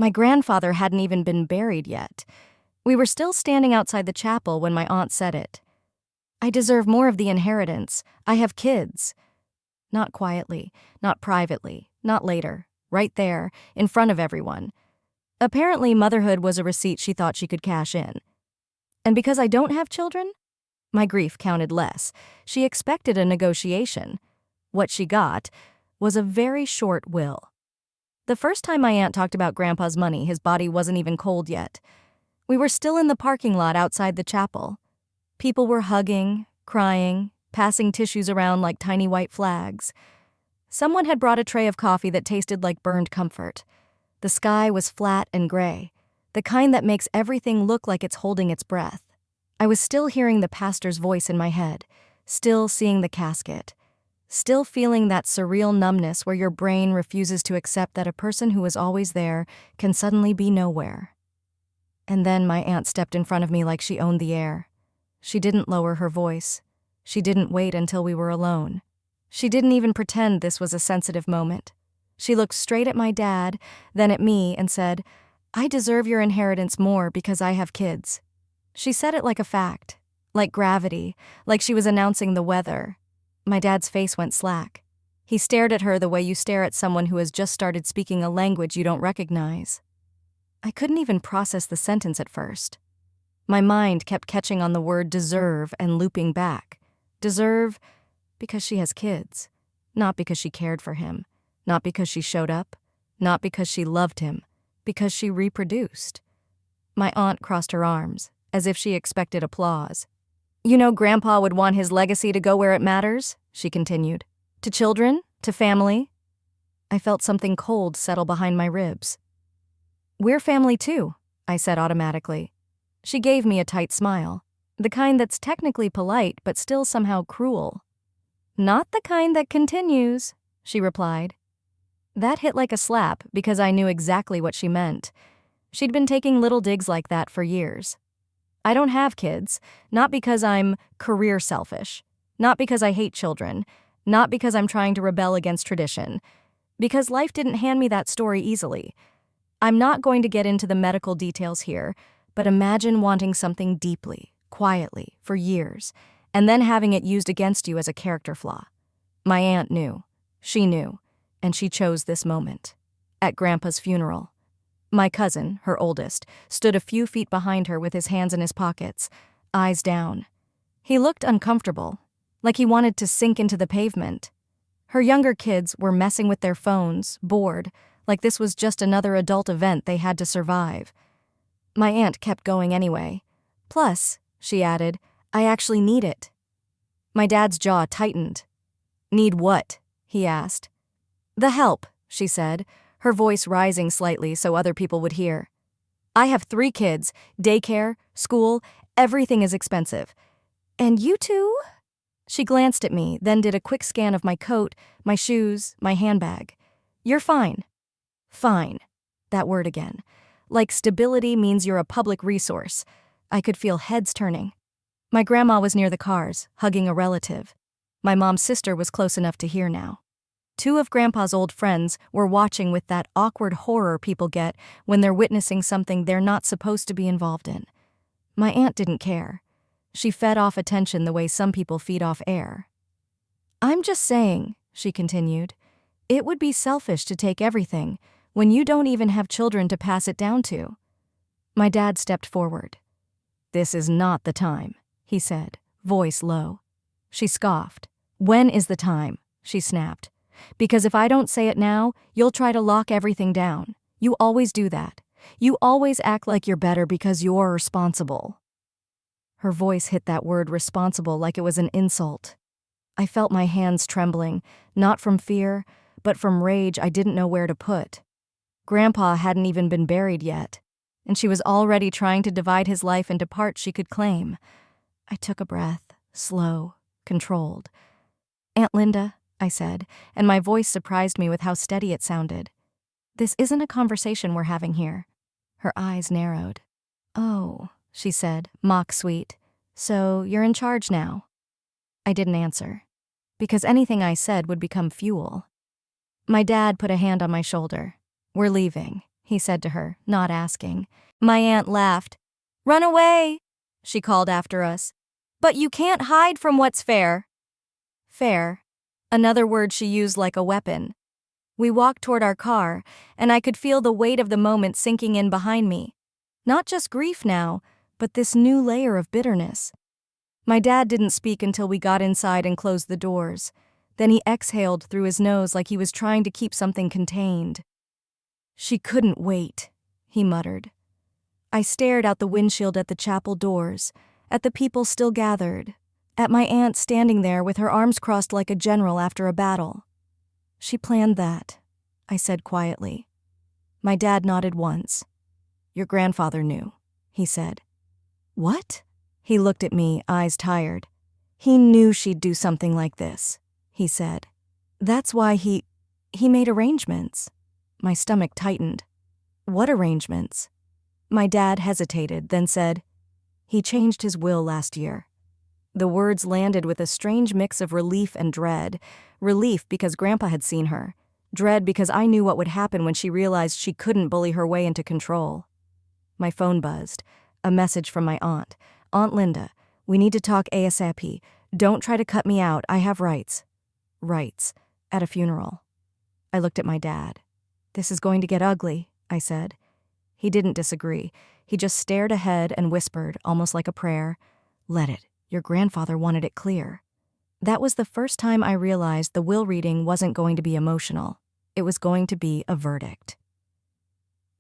My grandfather hadn't even been buried yet. We were still standing outside the chapel when my aunt said it. I deserve more of the inheritance. I have kids. Not quietly, not privately, not later. Right there, in front of everyone. Apparently, motherhood was a receipt she thought she could cash in. And because I don't have children, my grief counted less. She expected a negotiation. What she got was a very short will. The first time my aunt talked about Grandpa's money, his body wasn't even cold yet. We were still in the parking lot outside the chapel. People were hugging, crying, passing tissues around like tiny white flags. Someone had brought a tray of coffee that tasted like burned comfort. The sky was flat and gray, the kind that makes everything look like it's holding its breath. I was still hearing the pastor's voice in my head, still seeing the casket, still feeling that surreal numbness where your brain refuses to accept that a person who was always there can suddenly be nowhere. And then my aunt stepped in front of me like she owned the air. She didn't lower her voice. She didn't wait until we were alone. She didn't even pretend this was a sensitive moment. She looked straight at my dad, then at me, and said, "I deserve your inheritance more because I have kids." She said it like a fact, like gravity, like she was announcing the weather. My dad's face went slack. He stared at her the way you stare at someone who has just started speaking a language you don't recognize. I couldn't even process the sentence at first. My mind kept catching on the word deserve and looping back. Deserve because she has kids, not because she cared for him, not because she showed up, not because she loved him, because she reproduced. My aunt crossed her arms, as if she expected applause. "You know Grandpa would want his legacy to go where it matters," she continued. "To children, to family." I felt something cold settle behind my ribs. "We're family too," I said automatically. She gave me a tight smile, the kind that's technically polite but still somehow cruel. "Not the kind that continues," she replied. That hit like a slap because I knew exactly what she meant. She'd been taking little digs like that for years. I don't have kids, not because I'm career selfish, not because I hate children, not because I'm trying to rebel against tradition, because life didn't hand me that story easily. I'm not going to get into the medical details here, but imagine wanting something deeply, quietly, for years, and then having it used against you as a character flaw. My aunt knew. She knew, and she chose this moment. At Grandpa's funeral. My cousin, her oldest, stood a few feet behind her with his hands in his pockets, eyes down. He looked uncomfortable, like he wanted to sink into the pavement. Her younger kids were messing with their phones, bored, like this was just another adult event they had to survive. My aunt kept going anyway. "Plus," she added, "I actually need it." My dad's jaw tightened. "Need what?" he asked. "The help," she said, her voice rising slightly so other people would hear. "I have 3 kids, daycare, school, everything is expensive. And you too?" She glanced at me, then did a quick scan of my coat, my shoes, my handbag. "You're fine." Fine. That word again. Like stability means you're a public resource. I could feel heads turning. My grandma was near the cars, hugging a relative. My mom's sister was close enough to hear now. 2 of Grandpa's old friends were watching with that awkward horror people get when they're witnessing something they're not supposed to be involved in. My aunt didn't care. She fed off attention the way some people feed off air. "I'm just saying," she continued, "it would be selfish to take everything when you don't even have children to pass it down to." My dad stepped forward. "This is not the time," he said, voice low. She scoffed. "When is the time?" she snapped. "Because if I don't say it now, you'll try to lock everything down. You always do that. You always act like you're better because you're responsible." Her voice hit that word responsible like it was an insult. I felt my hands trembling, not from fear, but from rage I didn't know where to put. Grandpa hadn't even been buried yet, and she was already trying to divide his life into parts she could claim. I took a breath, slow, controlled. "Aunt Linda," I said, and my voice surprised me with how steady it sounded. "This isn't a conversation we're having here." Her eyes narrowed. "Oh," she said, mock sweet. "So you're in charge now?" I didn't answer, because anything I said would become fuel. My dad put a hand on my shoulder. "We're leaving," he said to her, not asking. My aunt laughed. "Run away," she called after us. "But you can't hide from what's fair." Fair. Another word she used like a weapon. We walked toward our car, and I could feel the weight of the moment sinking in behind me. Not just grief now, but this new layer of bitterness. My dad didn't speak until we got inside and closed the doors. Then he exhaled through his nose like he was trying to keep something contained. "She couldn't wait," he muttered. I stared out the windshield at the chapel doors, at the people still gathered, at my aunt standing there with her arms crossed like a general after a battle. "She planned that," I said quietly. My dad nodded once. "Your grandfather knew," he said. "What?" He looked at me, eyes tired. "He knew she'd do something like this," he said. "That's why he made arrangements." My stomach tightened. "What arrangements?" My dad hesitated, then said, "He changed his will last year." The words landed with a strange mix of relief and dread. Relief because Grandpa had seen her. Dread because I knew what would happen when she realized she couldn't bully her way into control. My phone buzzed. A message from my aunt. "Aunt Linda, we need to talk ASAP. Don't try to cut me out. I have rights." Rights. At a funeral. I looked at my dad. "This is going to get ugly," I said. He didn't disagree. He just stared ahead and whispered, almost like a prayer, "Let it. Your grandfather wanted it clear." That was the first time I realized the will reading wasn't going to be emotional. It was going to be a verdict.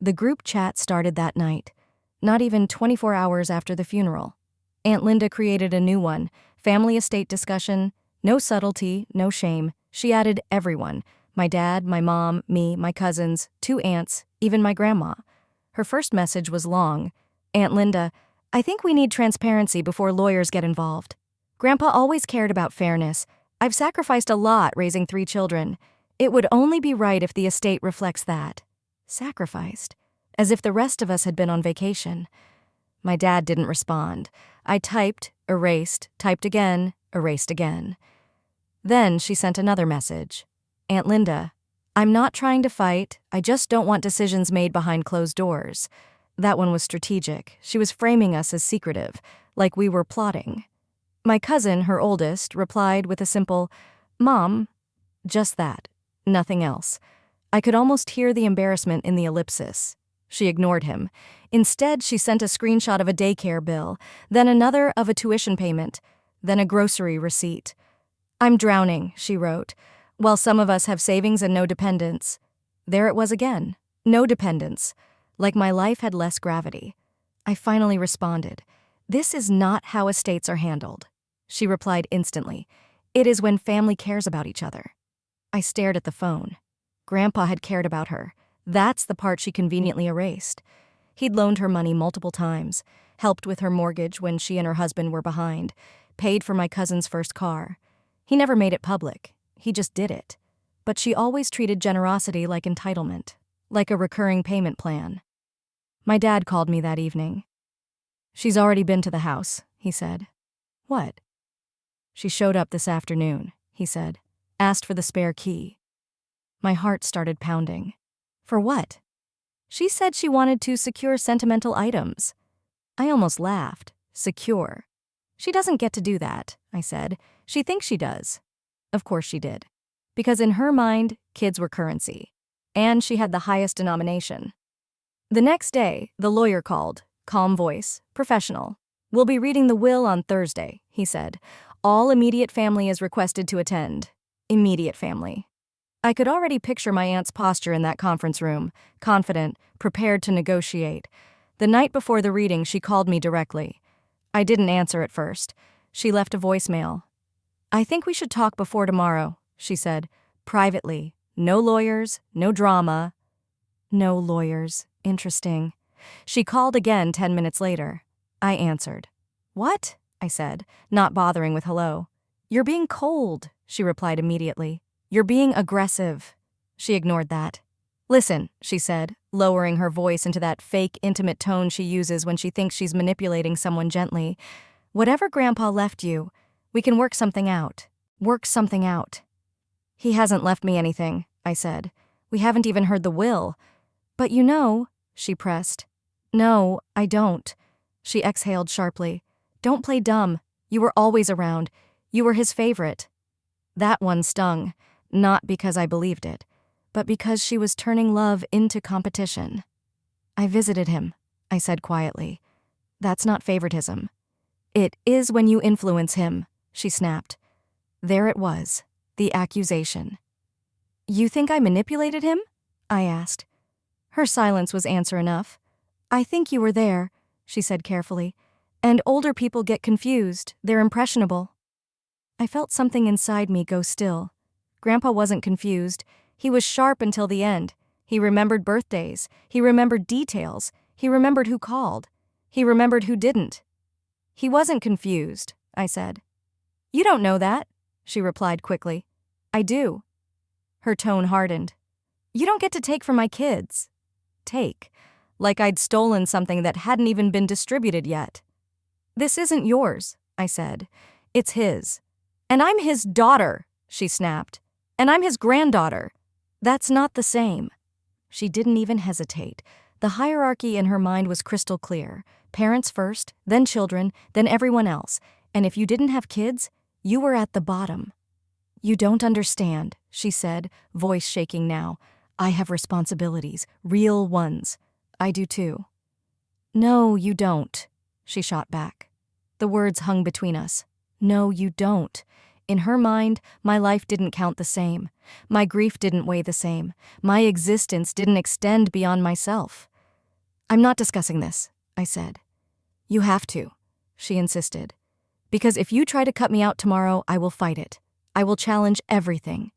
The group chat started that night, not even 24 hours after the funeral. Aunt Linda created a new one, family estate discussion, no subtlety, no shame. She added everyone, my dad, my mom, me, my cousins, 2 aunts, even my grandma. Her first message was long. "Aunt Linda, I think we need transparency before lawyers get involved. Grandpa always cared about fairness. I've sacrificed a lot raising 3 children. It would only be right if the estate reflects that." Sacrificed? As if the rest of us had been on vacation. My dad didn't respond. I typed, erased, typed again, erased again. Then she sent another message. "Aunt Linda, I'm not trying to fight. I just don't want decisions made behind closed doors." That one was strategic. She was framing us as secretive, like we were plotting. My cousin, her oldest, replied with a simple, "Mom." Just that. Nothing else. I could almost hear the embarrassment in the ellipsis. She ignored him. Instead, she sent a screenshot of a daycare bill, then another of a tuition payment, then a grocery receipt. "I'm drowning," she wrote, "while some of us have savings and no dependents." There it was again. No dependents. Like my life had less gravity. I finally responded. "This is not how estates are handled." She replied instantly. "It is when family cares about each other." I stared at the phone. Grandpa had cared about her. That's the part she conveniently erased. He'd loaned her money multiple times, helped with her mortgage when she and her husband were behind, paid for my cousin's first car. He never made it public. He just did it. But she always treated generosity like entitlement, like a recurring payment plan. My dad called me that evening. "She's already been to the house," he said. "What?" "She showed up this afternoon," he said. "Asked for the spare key." My heart started pounding. For what? She said she wanted to secure sentimental items. I almost laughed. Secure. "She doesn't get to do that," I said. "She thinks she does." Of course she did. Because in her mind, kids were currency. And she had the highest denomination. The next day, the lawyer called. Calm voice. Professional. "We'll be reading the will on Thursday," he said. "All immediate family is requested to attend." Immediate family. I could already picture my aunt's posture in that conference room, confident, prepared to negotiate. The night before the reading, she called me directly. I didn't answer at first. She left a voicemail. "I think we should talk before tomorrow," she said. "Privately. No lawyers, no drama." No lawyers. Interesting. She called again 10 minutes later. I answered. "What?" I said, not bothering with hello. "You're being cold," she replied immediately. "You're being aggressive." She ignored that. "Listen," she said, lowering her voice into that fake, intimate tone she uses when she thinks she's manipulating someone gently. "Whatever Grandpa left you, we can work something out. Work something out." "He hasn't left me anything," I said. "We haven't even heard the will." But you know, she pressed. No, I don't. She exhaled sharply. Don't play dumb. You were always around. You were his favorite. That one stung, not because I believed it, but because she was turning love into competition. I visited him, I said quietly. That's not favoritism. It is when you influence him, she snapped. There it was, the accusation. You think I manipulated him? I asked. Her silence was answer enough. I think you were there, she said carefully. And older people get confused. They're impressionable. I felt something inside me go still. Grandpa wasn't confused. He was sharp until the end. He remembered birthdays. He remembered details. He remembered who called. He remembered who didn't. He wasn't confused, I said. You don't know that, she replied quickly. I do. Her tone hardened. You don't get to take from my kids. Take. Like I'd stolen something that hadn't even been distributed yet. This isn't yours, I said. It's his. And I'm his daughter, she snapped. And I'm his granddaughter. That's not the same. She didn't even hesitate. The hierarchy in her mind was crystal clear. Parents first, then children, then everyone else. And if you didn't have kids, you were at the bottom. You don't understand, she said, voice shaking now. I have responsibilities, real ones. I do too. No, you don't, she shot back. The words hung between us. No, you don't. In her mind, my life didn't count the same. My grief didn't weigh the same. My existence didn't extend beyond myself. I'm not discussing this, I said. You have to, she insisted. Because if you try to cut me out tomorrow, I will fight it. I will challenge everything.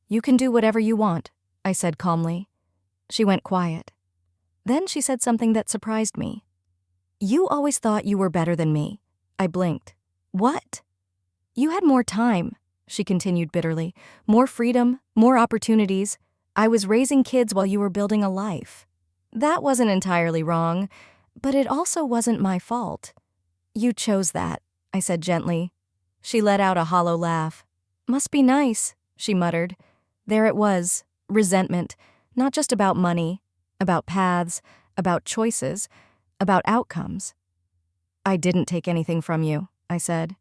You can do whatever you want, I said calmly. She went quiet. Then she said something that surprised me. You always thought you were better than me. I blinked. What? You had more time, she continued bitterly. More freedom, more opportunities. I was raising kids while you were building a life. That wasn't entirely wrong, but it also wasn't my fault. You chose that, I said gently. She let out a hollow laugh. Must be nice, she muttered. There it was, resentment, not just about money, about paths, about choices, about outcomes. I didn't take anything from you, I said.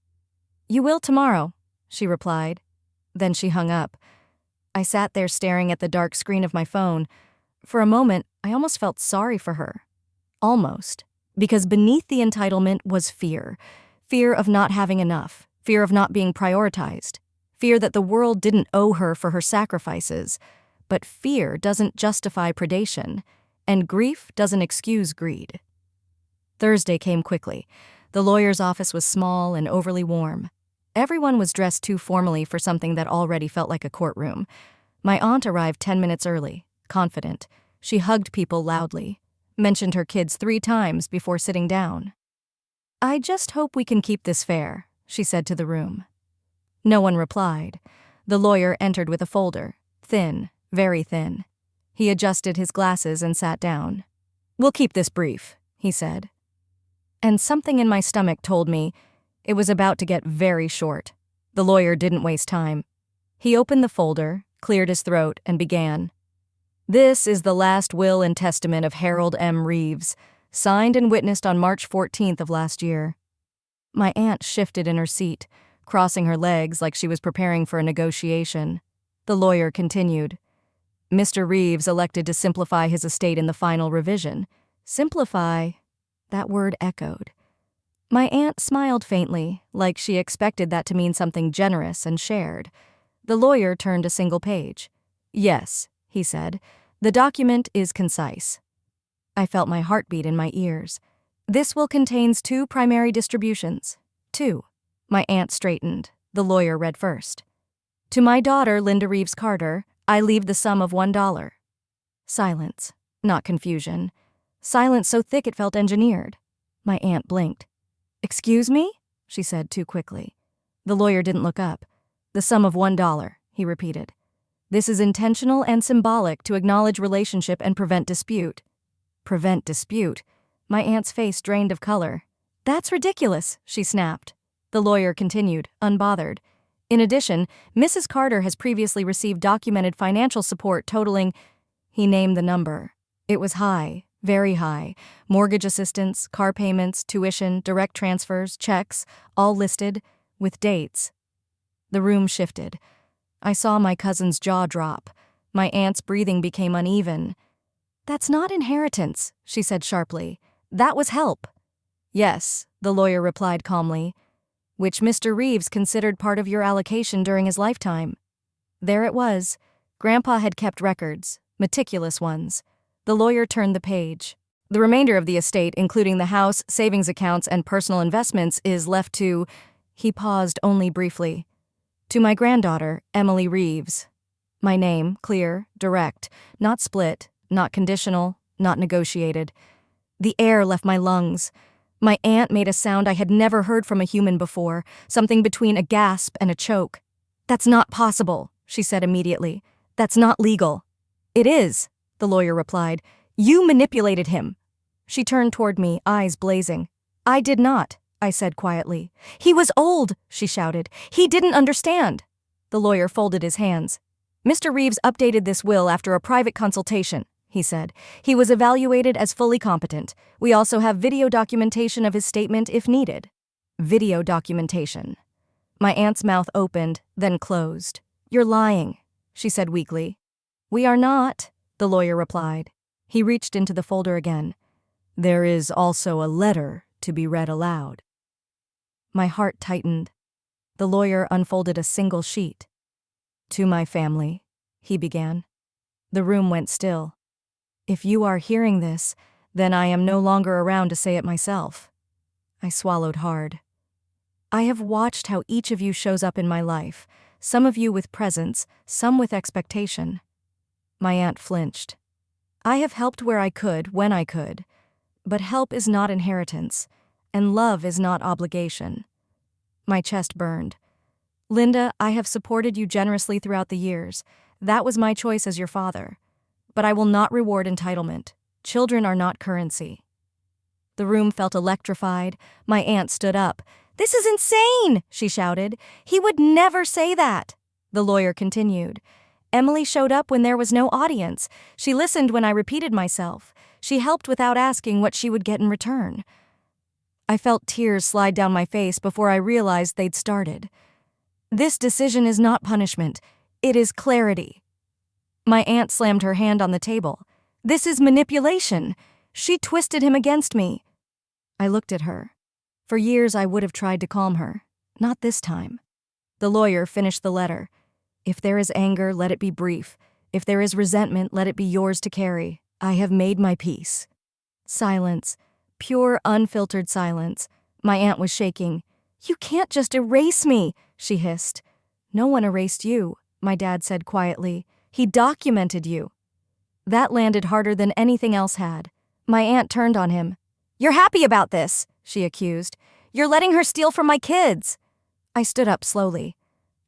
You will tomorrow, she replied. Then she hung up. I sat there staring at the dark screen of my phone. For a moment, I almost felt sorry for her. Almost. Because beneath the entitlement was fear. Fear of not having enough. Fear of not being prioritized. Fear that the world didn't owe her for her sacrifices. But fear doesn't justify predation, and grief doesn't excuse greed. Thursday came quickly. The lawyer's office was small and overly warm. Everyone was dressed too formally for something that already felt like a courtroom. My aunt arrived 10 minutes early, confident. She hugged people loudly, mentioned her kids 3 times before sitting down. I just hope we can keep this fair, she said to the room. No one replied. The lawyer entered with a folder, thin, very thin. He adjusted his glasses and sat down. We'll keep this brief, he said. And something in my stomach told me it was about to get very short. The lawyer didn't waste time. He opened the folder, cleared his throat, and began. This is the last will and testament of Harold M. Reeves, signed and witnessed on March 14th of last year. My aunt shifted in her seat, crossing her legs like she was preparing for a negotiation. The lawyer continued. Mr. Reeves elected to simplify his estate in the final revision. Simplify, that word echoed. My aunt smiled faintly, like she expected that to mean something generous and shared. The lawyer turned a single page. Yes, he said, the document is concise. I felt my heartbeat in my ears. This will contains 2 primary distributions. 2. My aunt straightened. The lawyer read first. To my daughter, Linda Reeves Carter, I leave the sum of $1. Silence, not confusion. Silence so thick it felt engineered. My aunt blinked. Excuse me? She said too quickly. The lawyer didn't look up. The sum of $1, he repeated. This is intentional and symbolic to acknowledge relationship and prevent dispute. Prevent dispute? My aunt's face drained of color. That's ridiculous, she snapped. The lawyer continued, unbothered. In addition, Mrs. Carter has previously received documented financial support totaling. He named the number. It was high, very high. Mortgage assistance, car payments, tuition, direct transfers, checks, all listed, with dates. The room shifted. I saw my cousin's jaw drop. My aunt's breathing became uneven. "That's not inheritance," she said sharply. "That was help." "Yes," the lawyer replied calmly, "which Mr. Reeves considered part of your allocation during his lifetime." There it was. Grandpa had kept records, meticulous ones. The lawyer turned the page. "The remainder of the estate, including the house, savings accounts, and personal investments, is left to—" He paused only briefly. "To my granddaughter, Emily Reeves." My name, clear, direct, not split, not conditional, not negotiated. The air left my lungs. My aunt made a sound I had never heard from a human before, something between a gasp and a choke. "That's not possible," she said immediately. "That's not legal." "It is," the lawyer replied. "You manipulated him." She turned toward me, eyes blazing. "I did not," I said quietly. "He was old," she shouted. "He didn't understand." The lawyer folded his hands. "Mr. Reeves updated this will after a private consultation," he said. "He was evaluated as fully competent. We also have video documentation of his statement if needed." Video documentation. My aunt's mouth opened, then closed. "You're lying," she said weakly. "We are not," the lawyer replied. He reached into the folder again. "There is also a letter to be read aloud." My heart tightened. The lawyer unfolded a single sheet. "To my family," he began. The room went still. "If you are hearing this, then I am no longer around to say it myself." I swallowed hard. "I have watched how each of you shows up in my life, some of you with presence, some with expectation." My aunt flinched. "I have helped where I could, when I could. But help is not inheritance, and love is not obligation." My chest burned. "Linda, I have supported you generously throughout the years. That was my choice as your father. But I will not reward entitlement. Children are not currency." The room felt electrified. My aunt stood up. "This is insane!" she shouted. "He would never say that." The lawyer continued. "Emily showed up when there was no audience. She listened when I repeated myself. She helped without asking what she would get in return." I felt tears slide down my face before I realized they'd started. "This decision is not punishment. It is clarity." My aunt slammed her hand on the table. "This is manipulation. She twisted him against me." I looked at her. For years I would have tried to calm her. Not this time. The lawyer finished the letter. "If there is anger, let it be brief. If there is resentment, let it be yours to carry. I have made my peace." Silence. Pure, unfiltered silence. My aunt was shaking. "You can't just erase me," she hissed. "No one erased you," my dad said quietly. "He documented you." That landed harder than anything else had. My aunt turned on him. "You're happy about this," she accused. "You're letting her steal from my kids." I stood up slowly.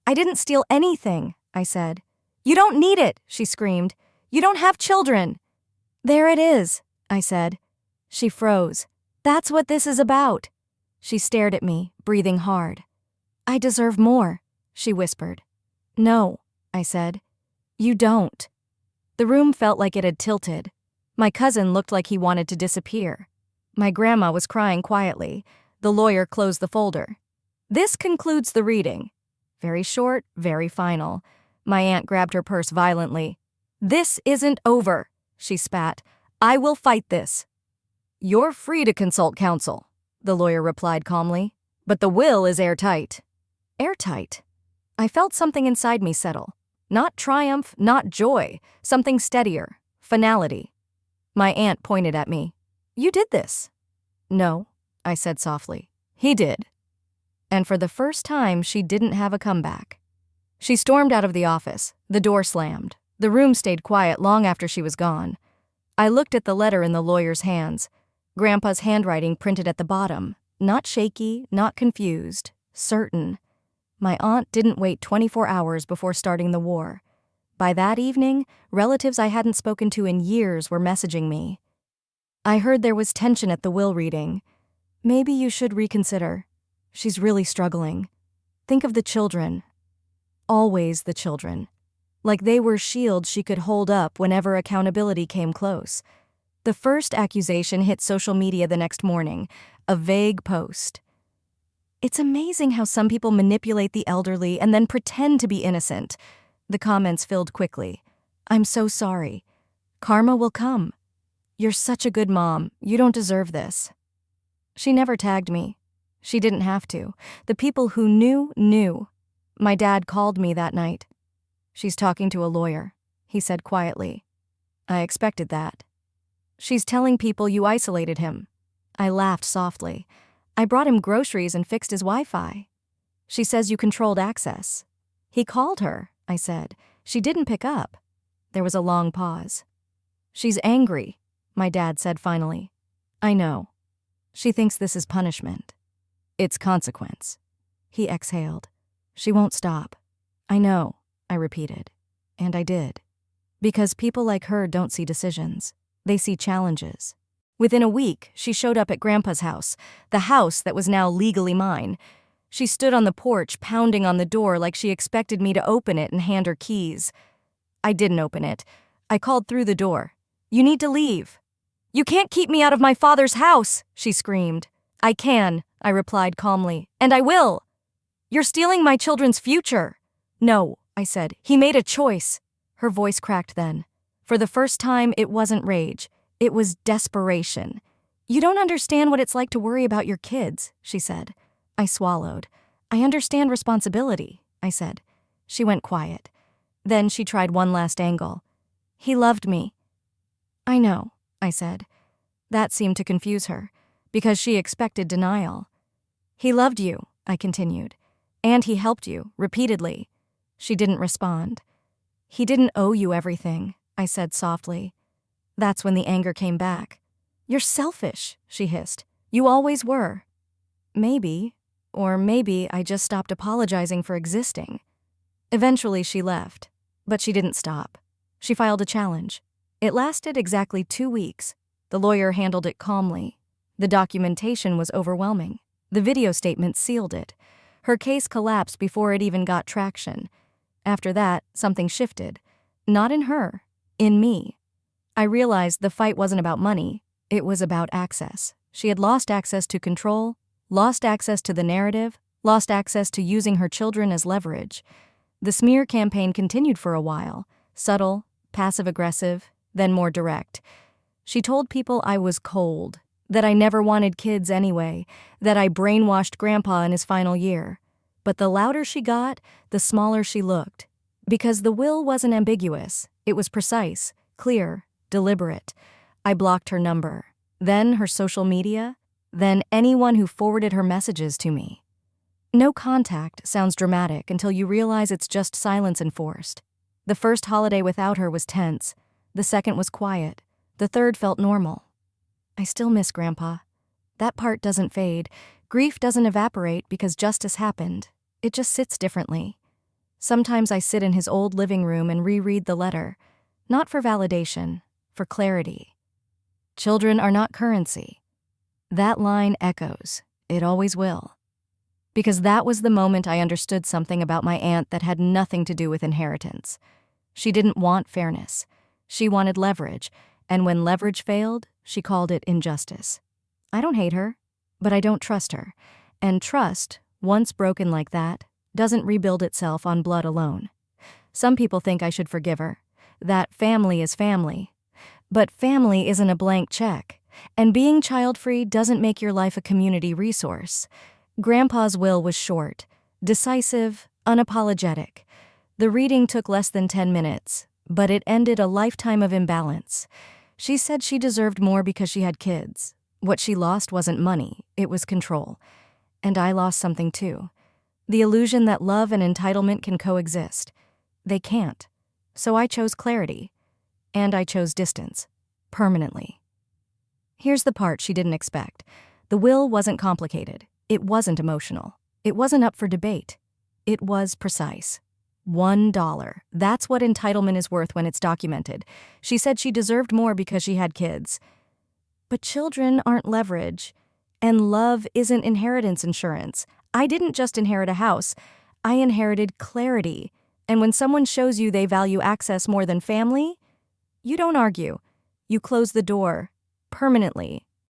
"I didn't steal anything," I said. "You don't need it," she screamed. "You don't have children." "There it is," I said. She froze. "That's what this is about." She stared at me, breathing hard. "I deserve more," she whispered. "No," I said. "You don't." The room felt like it had tilted. My cousin looked like he wanted to disappear. My grandma was crying quietly. The lawyer closed the folder. "This concludes the reading." Very short, very final. My aunt grabbed her purse violently. "This isn't over," she spat. "I will fight this." "You're free to consult counsel," the lawyer replied calmly. "But the will is airtight." Airtight? I felt something inside me settle. Not triumph, not joy. Something steadier. Finality. My aunt pointed at me. "You did this." "No," I said softly. "He did." And for the first time, she didn't have a comeback. She stormed out of the office. The door slammed. The room stayed quiet long after she was gone. I looked at the letter in the lawyer's hands. Grandpa's handwriting printed at the bottom. Not shaky, not confused. Certain. My aunt didn't wait 24 hours before starting the war. By that evening, relatives I hadn't spoken to in years were messaging me. "I heard there was tension at the will reading. Maybe you should reconsider. She's really struggling. Think of the children. Always the children. like they were shields she could hold up whenever accountability came close. The first accusation hit social media the next morning, a vague post. "It's amazing how some people manipulate the elderly and then pretend to be innocent." The comments filled quickly. "I'm so sorry. Karma will come. You're such a good mom. You don't deserve this." She never tagged me. She didn't have to. The people who knew, knew. My dad called me that night. "She's talking to a lawyer," he said quietly. "I expected that." "She's telling people you isolated him." I laughed softly. "I brought him groceries and fixed his Wi-Fi." "She says you controlled access." "He called her," I said. "She didn't pick up." There was a long pause. "She's angry," my dad said finally. "I know. She thinks this is punishment. It's consequence." He exhaled. "She won't stop." "I know," I repeated. And I did. Because people like her don't see decisions. They see challenges. Within a week, she showed up at Grandpa's house, the house that was now legally mine. She stood on the porch, pounding on the door like she expected me to open it and hand her keys. I didn't open it. I called through the door. "You need to leave." "You can't keep me out of my father's house," she screamed. "I can," I replied calmly, "and I will." "You're stealing my children's future." "No," I said. "He made a choice." Her voice cracked then. For the first time, it wasn't rage. It was desperation. "You don't understand what it's like to worry about your kids," she said. I swallowed. "I understand responsibility," I said. She went quiet. Then she tried one last angle. "He loved me." "I know," I said. That seemed to confuse her, because she expected denial. "He loved you," I continued. "And he helped you, repeatedly." She didn't respond. "He didn't owe you everything," I said softly. That's when the anger came back. "You're selfish," she hissed. "You always were." Maybe, or maybe I just stopped apologizing for existing. Eventually she left, but she didn't stop. She filed a challenge. It lasted exactly 2 weeks. The lawyer handled it calmly. The documentation was overwhelming. The video statement sealed it. Her case collapsed before it even got traction. After that, something shifted. Not in her, in me. I realized the fight wasn't about money. It was about access. She had lost access to control, lost access to the narrative, lost access to using her children as leverage. The smear campaign continued for a while, subtle, passive-aggressive, then more direct. She told people I was cold, that I never wanted kids anyway, that I brainwashed Grandpa in his final year. But the louder she got, the smaller she looked. Because the will wasn't ambiguous. It was precise, clear, deliberate. I blocked her number, then her social media, then anyone who forwarded her messages to me. No contact sounds dramatic until you realize it's just silence enforced. The first holiday without her was tense. The second was quiet. The third felt normal. I still miss Grandpa. That part doesn't fade. Grief doesn't evaporate because justice happened. It just sits differently. Sometimes I sit in his old living room and reread the letter, not for validation, for clarity. Children are not currency. That line echoes. It always will. Because that was the moment I understood something about my aunt that had nothing to do with inheritance. She didn't want fairness. She wanted leverage, and when leverage failed, she called it injustice. I don't hate her, but I don't trust her. And trust, once broken like that, doesn't rebuild itself on blood alone. Some people think I should forgive her, that family is family. But family isn't a blank check, and being child-free doesn't make your life a community resource. Grandpa's will was short, decisive, unapologetic. The reading took less than 10 minutes, but it ended a lifetime of imbalance. She said she deserved more because she had kids. What she lost wasn't money, it was control. And I lost something too. The illusion that love and entitlement can coexist. They can't. So I chose clarity. And I chose distance. Permanently. Here's the part she didn't expect. The will wasn't complicated. It wasn't emotional. It wasn't up for debate. It was precise. $1. That's what entitlement is worth when it's documented. She said she deserved more because she had kids. But children aren't leverage. And love isn't inheritance insurance. I didn't just inherit a house. I inherited clarity. And when someone shows you they value access more than family, you don't argue. You close the door permanently.